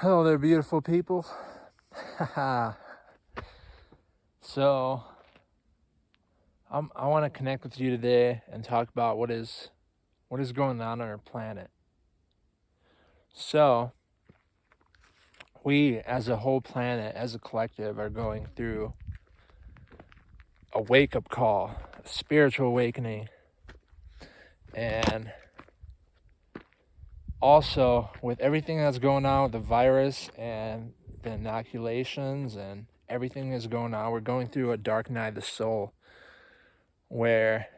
Hello there, beautiful people. So, I want to connect with you today and talk about what is going on our planet. So, we as a whole planet, as a collective, are going through a wake-up call, a spiritual awakening, and also with everything that's going on with the virus and the inoculations and everything that's going on, we're going through a dark night of the soul where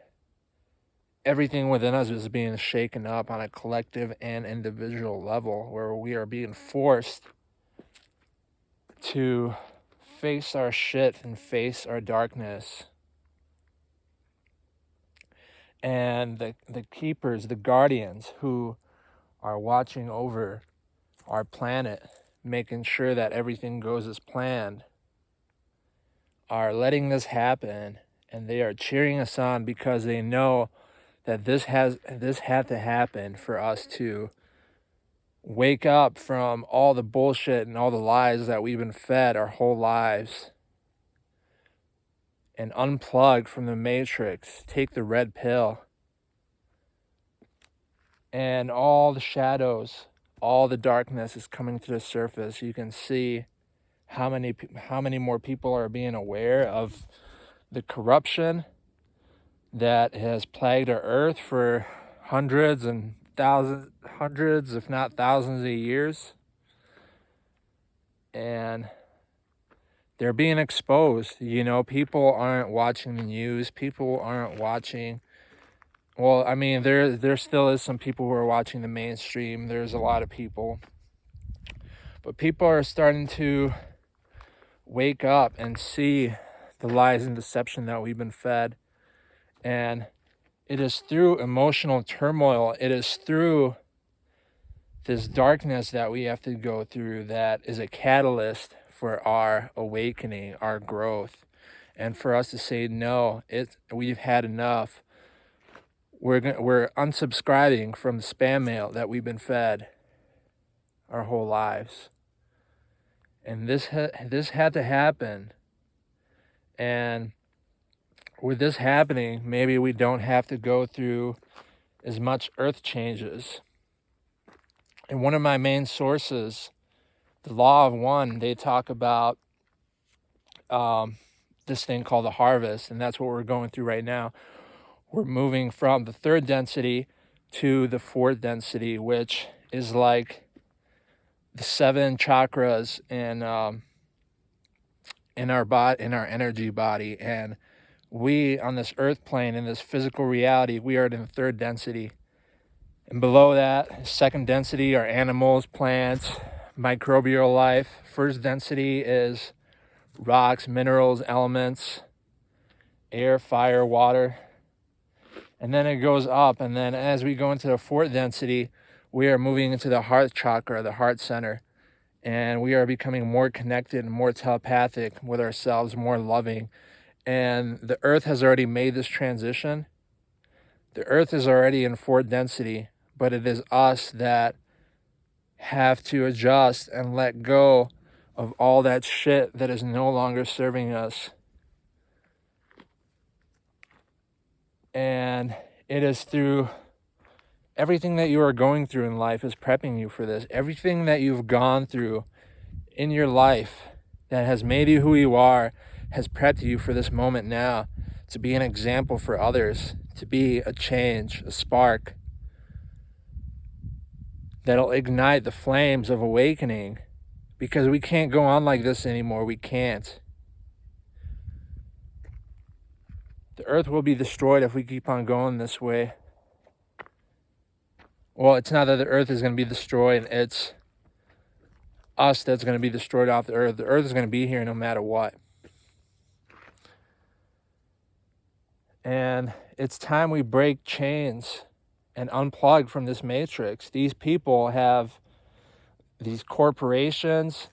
everything within us is being shaken up on a collective and individual level, where we are being forced to face our shit and face our darkness. And the keepers, the guardians who are watching over our planet, making sure that everything goes as planned, are letting this happen, and they are cheering us on because they know that this had to happen for us to wake up from all the bullshit and all the lies that we've been fed our whole lives and unplug from the matrix, take the red pill, and all the shadows, all the darkness is coming to the surface. You can see how many more people are being aware of the corruption that has plagued our earth for hundreds if not thousands of years. And they're being exposed. People aren't watching the news. People aren't watching. Well, I mean, there still is some people who are watching the mainstream. There's a lot of people. But people are starting to wake up and see the lies and deception that we've been fed. And it is through emotional turmoil, it is through this darkness that we have to go through that is a catalyst for our awakening, our growth, and for us to say no. We've had enough. We're unsubscribing from the spam mail that we've been fed our whole lives, and this had to happen. And with this happening, maybe we don't have to go through as much earth changes. And one of my main sources, the Law of One, they talk about this thing called the harvest, and that's what we're going through right now. We're moving from the third density to the fourth density, which is like the 7 chakras in our body, in our energy body. And we, on this earth plane, in this physical reality, we are in the third density. And below that, second density are animals, plants, microbial life. First density is rocks, minerals, elements, air, fire, water. And then it goes up. And then as we go into the fourth density, we are moving into the heart chakra, the heart center. And we are becoming more connected and more telepathic with ourselves, more loving. And the earth has already made this transition. The earth is already in fourth density, but it is us that have to adjust and let go of all that shit that is no longer serving us. And it is through everything that you are going through in life is prepping you for this. Everything that you've gone through in your life that has made you who you are has prepped you for this moment now, to be an example for others, to be a change, a spark that'll ignite the flames of awakening, because we can't go on like this anymore. We can't. The earth will be destroyed if we keep on going this way. Well, it's not that the earth is going to be destroyed. It's us that's going to be destroyed off the earth. The earth is going to be here no matter what. And it's time we break chains and unplug from this matrix. These people have these corporations,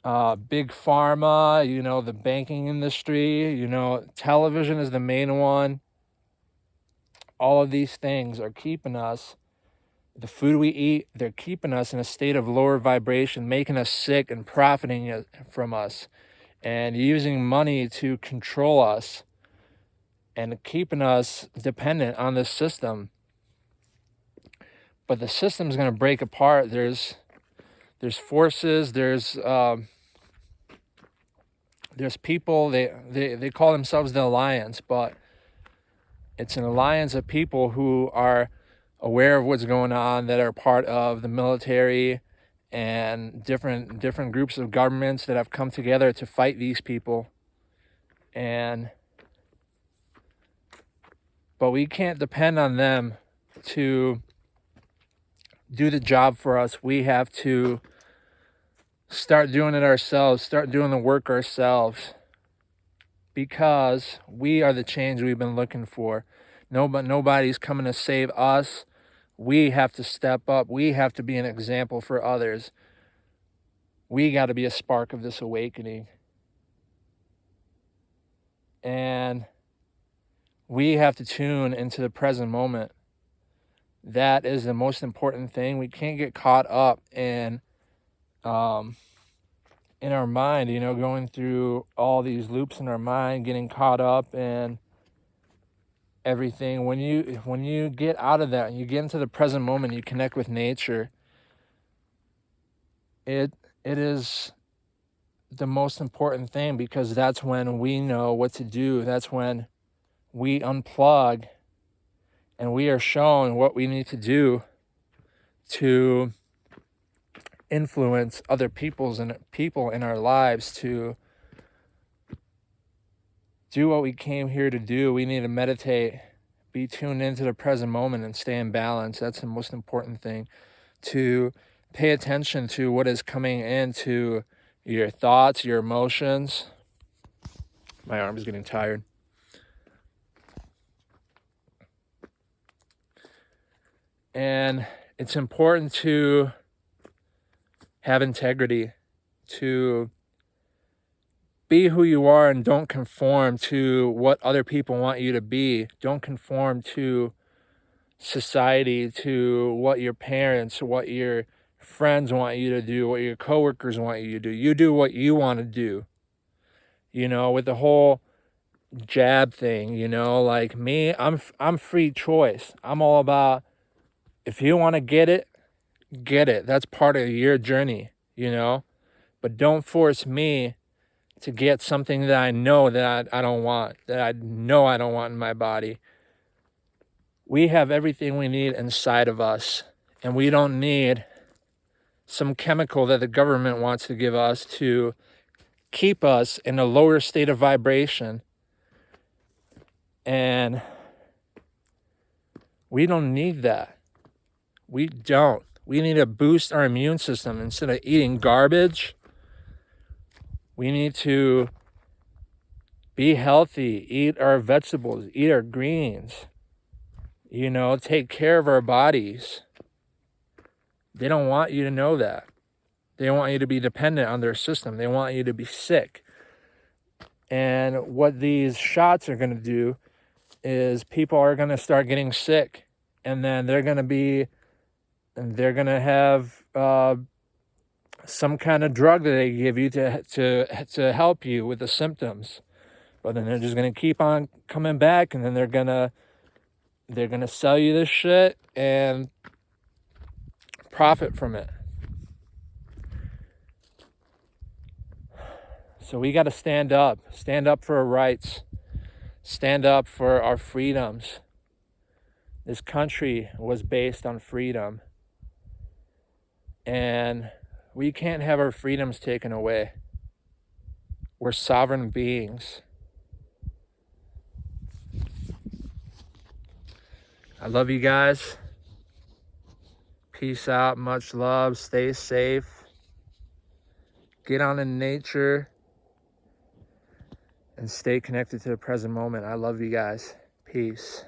big pharma, the banking industry, television is the main one. All of these things are keeping us the food we eat, they're keeping us in a state of lower vibration, making us sick and profiting from us, and using money to control us and keeping us dependent on this system. But the system's going to break apart. There's forces, there's people, they call themselves the Alliance, but it's an alliance of people who are aware of what's going on, that are part of the military and different groups of governments that have come together to fight these people. But we can't depend on them to do the job for us. We have to start doing it ourselves, start doing the work ourselves, because we are the change we've been looking for. Nobody's coming to save us. We have to step up. We have to be an example for others. We got to be a spark of this awakening. And we have to tune into the present moment. That is the most important thing. We can't get caught up in our mind, going through all these loops in our mind, getting caught up in everything. When you get out of that and you get into the present moment, you connect with nature. It is the most important thing, because that's when we know what to do. That's when we unplug and we are shown what we need to do to influence other people in our lives, to do what we came here to do. We need to meditate, be tuned into the present moment, and stay in balance. That's the most important thing. To pay attention to what is coming into your thoughts, your emotions. My arm is getting tired. And it's important to have integrity, to be who you are and don't conform to what other people want you to be. Don't conform to society, to what your parents, what your friends want you to do, what your coworkers want you to do. You do what you want to do. With the whole jab thing, like me, I'm free choice. I'm all about, if you want to get it, get it. That's part of your journey, but don't force me to get something that I know that I don't want, that I know I don't want in my body. We have everything we need inside of us, and we don't need some chemical that the government wants to give us to keep us in a lower state of vibration. And we don't need that. We don't. We need to boost our immune system. Instead of eating garbage, we need to be healthy, eat our vegetables, eat our greens, take care of our bodies. They don't want you to know that. They want you to be dependent on their system. They want you to be sick. And what these shots are going to do is people are going to start getting sick, and then they're going to have some kind of drug that they give you to help you with the symptoms. But then they're just going to keep on coming back, and then they're going to sell you this shit and profit from it. So we got to stand up for our rights, stand up for our freedoms. This country was based on freedom, and we can't have our freedoms taken away. We're sovereign beings. I love you guys. Peace out, much love, stay safe. Get on in nature and stay connected to the present moment. I love you guys. Peace.